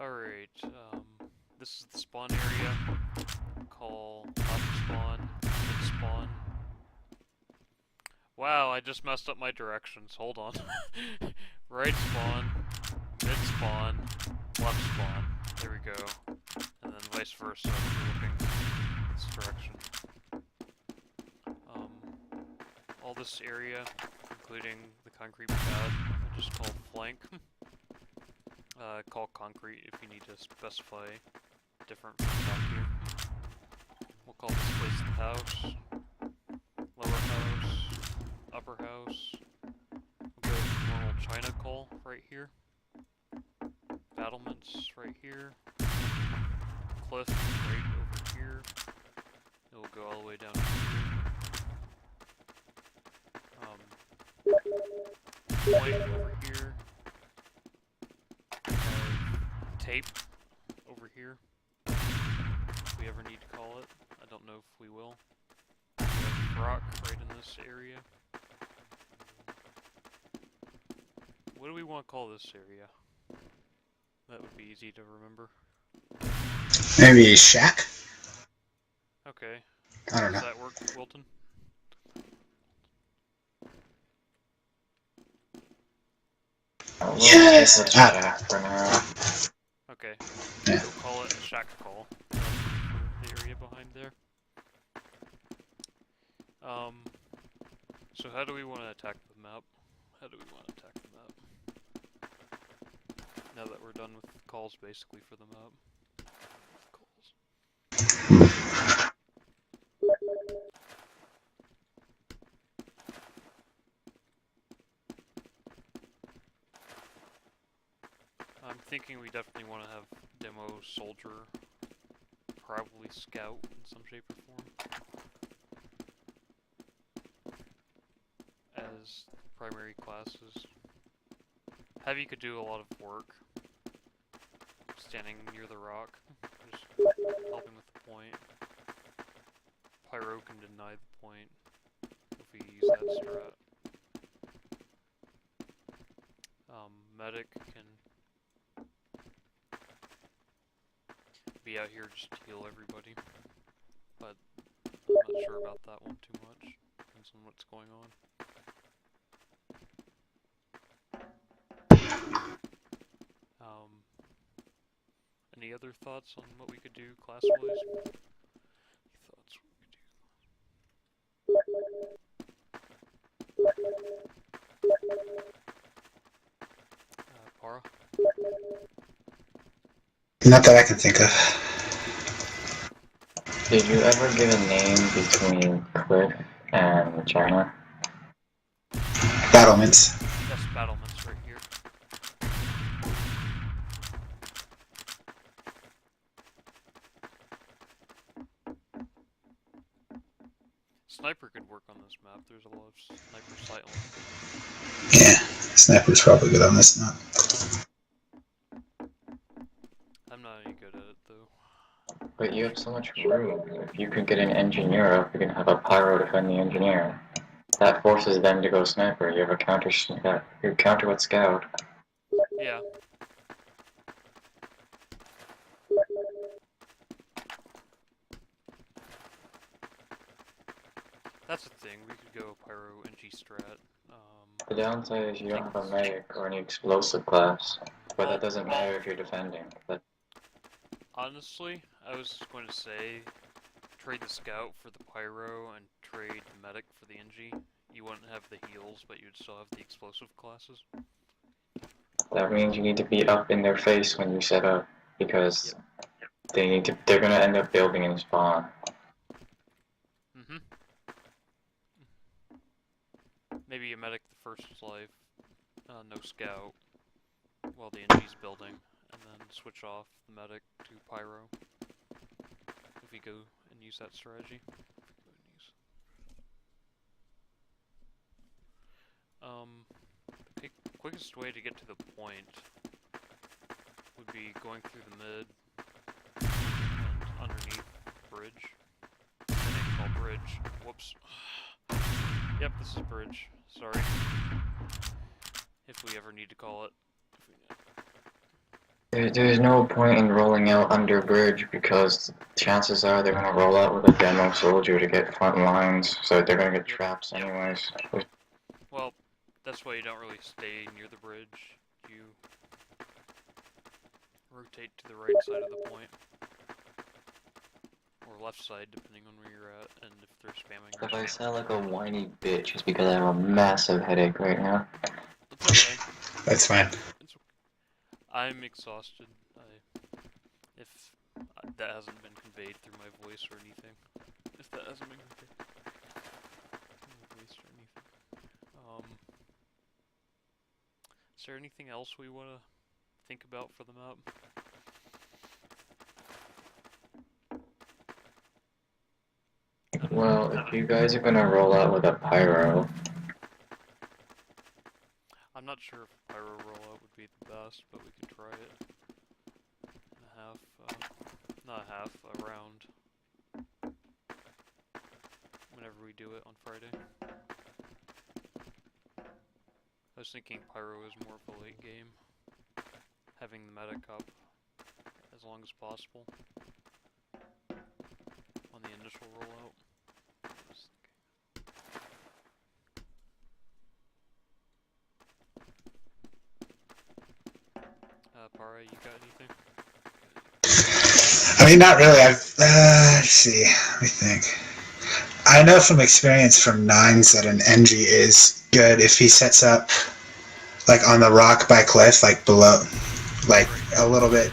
Alright, this is the spawn area. Call left spawn, mid spawn. Wow, I just messed up my directions. Hold on. Right spawn, mid spawn, left spawn. There we go. And then vice versa if you're looking this direction. All this area, including the concrete pad, I just call flank. Call concrete if you need to specify different from back here. We'll call this place the house, lower house, upper house. We'll go with normal China call right here. Battlements right here. Cliff right over here. It will go all the way down here. Point over here. Tape over here. If we ever need to call it. I don't know if we will. We have rock right in this area. What do we want to call this area? That would be easy to remember. Maybe a shack? Okay. I don't know. Does that work, Wilton? Yes! For now. Okay. Yeah. We'll call it a shack call. The area behind there. So how do we want to attack the map? How do we want to attack the map? Now that we're done with calls basically for the map. I'm thinking we definitely want to have demo soldier, probably scout in some shape or form, as primary classes. Heavy could do a lot of work, standing near the rock, just helping with the point. Pyro can deny the point if we use that strat. Medic can be out here just to heal everybody, but I'm not sure about that one too much. Depends on what's going on. Any other thoughts on what we could do class-wise? Any thoughts what we could do? Para? Not that I can think of. Did you ever give a name between Cliff and China? Battlements. Yes, battlements right here. Sniper could work on this map. There's a lot of sniper sight lines. Yeah, sniper's probably good on this map. I'm not any good at it though. But you have so much room. If you could get an engineer up, you can have a pyro defend the engineer. That forces them to go sniper. You have a you counter with scout. Yeah. That's the thing. We could go pyro NG strat. The downside is you don't have a medic or any explosive class. But that doesn't matter if you're defending. Honestly, I was going to say trade the scout for the pyro and trade the medic for the NG. You wouldn't have the heals, but you'd still have the explosive classes. That means you need to be up in their face when you set up, because they're gonna end up building in spawn. Maybe a medic the first life, no scout, while the NG's building, and then switch off the medic to pyro. If we go and use that strategy. The quickest way to get to the point would be going through the mid and underneath bridge. I didn't call bridge. Whoops. Yep, this is bridge. Sorry. If we ever need to call it. There's no point in rolling out under bridge because chances are they're gonna roll out with a demo soldier to get front lines, so they're gonna get traps anyways. Well, that's why you don't really stay near the bridge. You rotate to the right side of the point. Or left side, depending on where you're at, and if they're spamming. If I sound like a whiny bitch, it's because I have a massive headache right now. It's okay. That's fine. It's okay. I'm exhausted. If that hasn't been conveyed through my voice or anything. If that hasn't been conveyed through my voice or anything. Is there anything else we want to think about for the map? Well, if you guys are gonna roll out with a pyro, I'm not sure if pyro rollout would be the best, but we could try it. Not a half, a round. Whenever we do it on Friday. I was thinking pyro is more of a late game. Having the medic up as long as possible on the initial rollout. Para, you got anything? I mean, not really. Let's see. Let me think. I know from experience from nines that an NG is good if he sets up like on the rock by cliff, like below, like a little bit.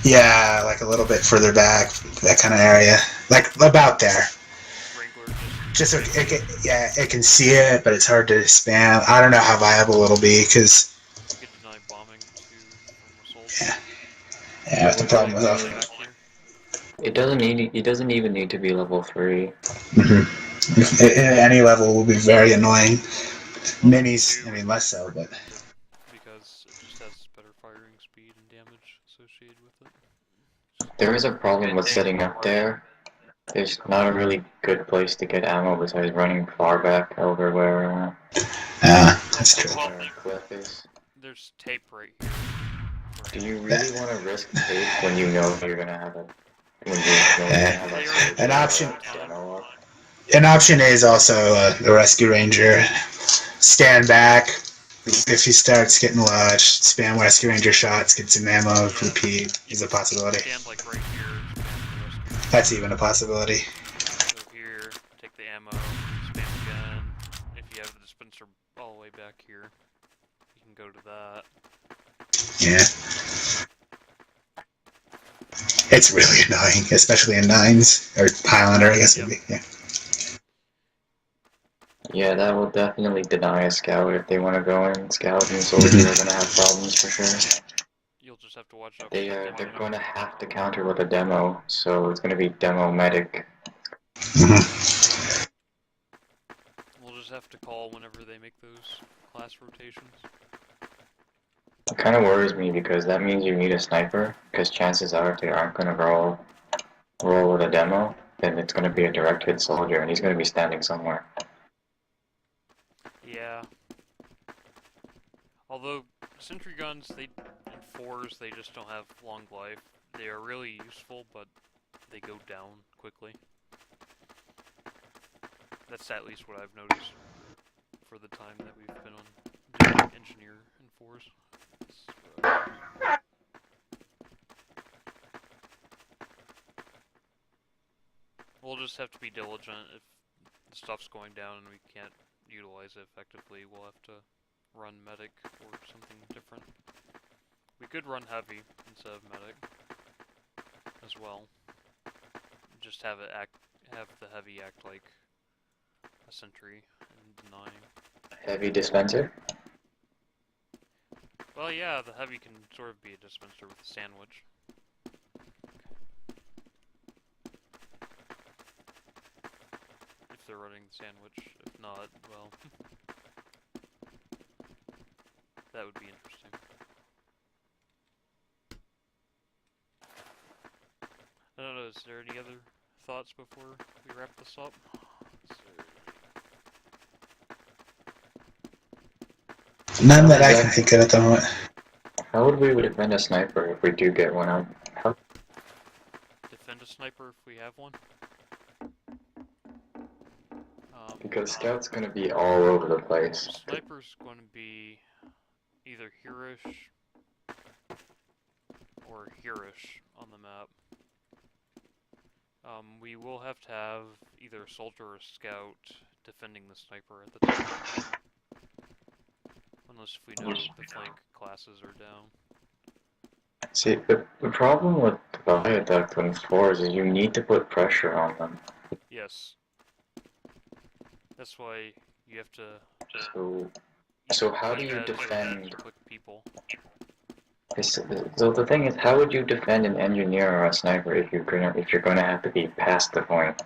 Yeah, like a little bit further back, that kind of area, like about there. Just so it can see it, but it's hard to spam. I don't know how viable it'll be because. Yeah, that's the problem with that. it doesn't even need to be level 3. Mm-hmm. At any level will be very annoying. Minis, I mean, less so, but. Because it just has better firing speed and damage associated with it. There is a problem with setting up there. There's not a really good place to get ammo besides running far back over where. That's true. Cliff is. There's tape right here. Do you really want to risk tape when you know you're gonna have a? An option. An option is also the rescue ranger. Stand back. If he starts getting lodged, spam rescue ranger shots, get some ammo, repeat is a possibility. Stand like right here. That's even a possibility. Go here, take the ammo, spam again. If you have the dispenser all the way back here, you can go to that. Yeah. It's really annoying, especially in nines, or Highlander, I guess it would be, yeah. Yeah, that will definitely deny a scout if they want to go in. Scout and soldier are going to have problems for sure. You'll just have to watch out. They're going to have to counter with a demo, so it's going to be demo medic. Mm-hmm. We'll just have to call whenever they make those class rotations. It kind of worries me because that means you need a sniper, because chances are if they aren't going to roll with a demo, then it's going to be a direct hit soldier and he's going to be standing somewhere. Yeah. Although sentry guns, in 4s, they just don't have long life. They are really useful, but they go down quickly. That's at least what I've noticed for the time that we've been on doing engineer in 4s. We'll just have to be diligent. If the stuff's going down and we can't utilize it effectively, we'll have to run medic or something different. We could run heavy instead of medic as well. Just have the heavy act like a sentry and denying. Heavy dispenser? Well, yeah, the heavy can sort of be a dispenser with a sandwich. If they're running the sandwich. If not, well, that would be interesting. I don't know, is there any other thoughts before we wrap this up? None that I can think of at the moment. How would we defend a sniper if we do get one out? How? Defend a sniper if we have one. Because scout's gonna be all over the place. Sniper's going to be either hereish or hereish on the map. We will have to have either a soldier or a scout defending the sniper at the time. Unless if we know the flank classes are down. See, the problem with the Viaduct and floors is you need to put pressure on them. Yes. That's why you have to... So how do point you at defend... quick people. So the thing is, how would you defend an engineer or a sniper if you're gonna have to be past the point?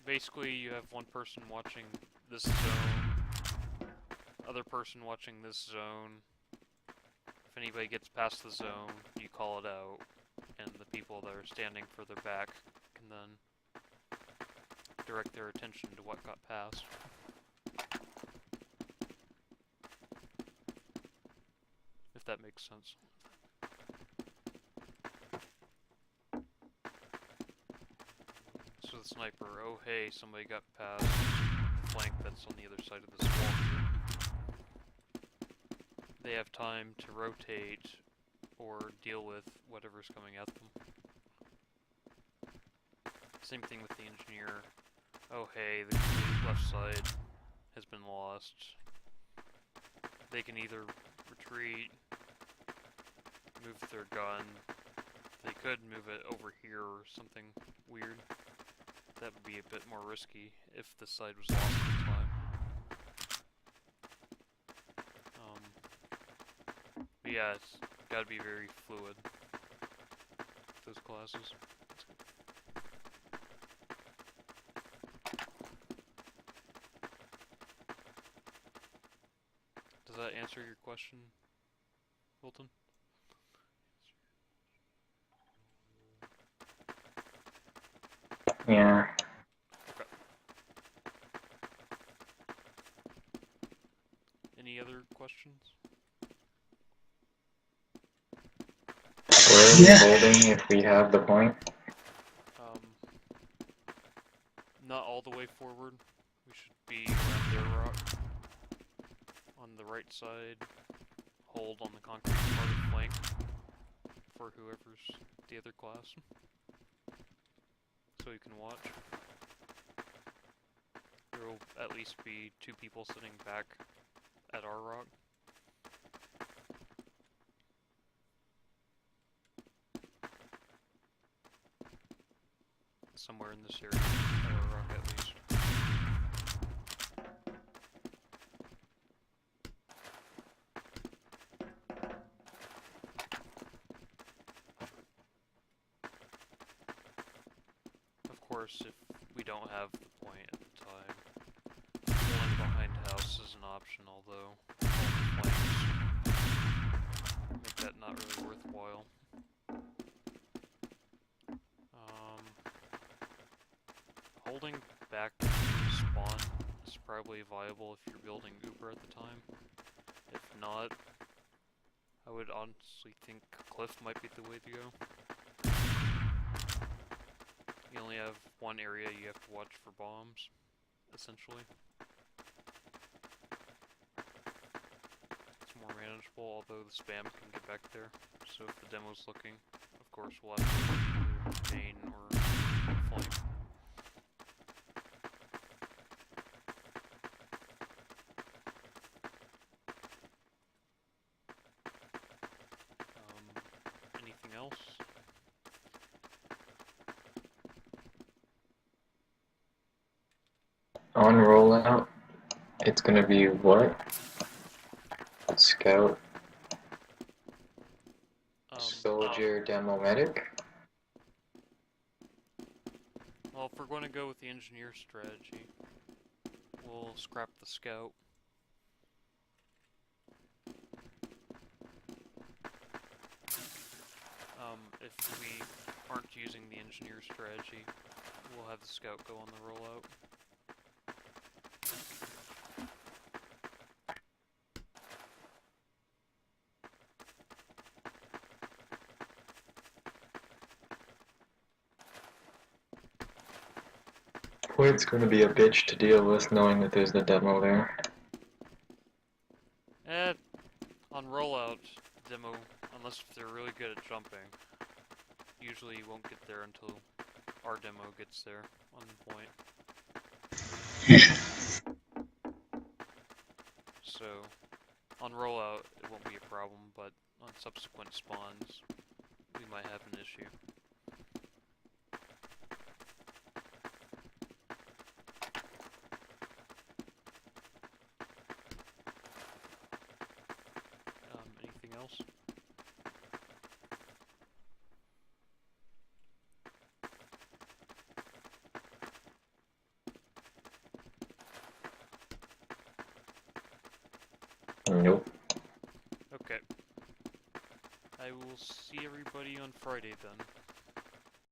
Basically, you have one person watching this zone, other person watching this zone. If anybody gets past the zone, you call it out, and the people that are standing further back can then direct their attention to what got passed. If that makes sense. So the sniper, oh hey, somebody got past the flank that's on the other side of this wall here. They have time to rotate or deal with whatever's coming at them. Same thing with the engineer. Oh hey, the complete left side has been lost. They can either retreat, move their gun. They could move it over here or something weird. That would be a bit more risky if the side was lost at the time. But yeah, it's gotta be very fluid, those classes. Does that answer your question, Wilton? Yeah. Okay. Any other questions? Where are we holding if we have the point? Not all the way forward. We should be around their rock. On the right side, hold on the concrete part of the flank for whoever's the other class. So you can watch. There will at least be 2 people sitting back at our rock. Somewhere in this area, at our rock at least. Of course, if we don't have the point at the time, pulling behind house is an option, although all the flanks make that not really worthwhile. Holding back to spawn is probably viable if you're building Uber at the time. If not, I would honestly think Cliff might be the way to go. You only have one area you have to watch for bombs, essentially. It's more manageable, although the spam can get back there. So if the demo's looking, of course we'll have to either main or flank. Anything else? On rollout, it's gonna be what? Scout, soldier, demo, medic? Well, if we're going to go with the engineer strategy, we'll scrap the scout. If we aren't using the engineer strategy, we'll have the scout go on the rollout. Point's gonna be a bitch to deal with knowing that there's the demo there. On rollout demo, unless if they're really good at jumping, usually you won't get there until our demo gets there on the point. So, on rollout, it won't be a problem, but on subsequent spawns, we might have an issue. Anything else? Nope. Okay. I will see everybody on Friday then.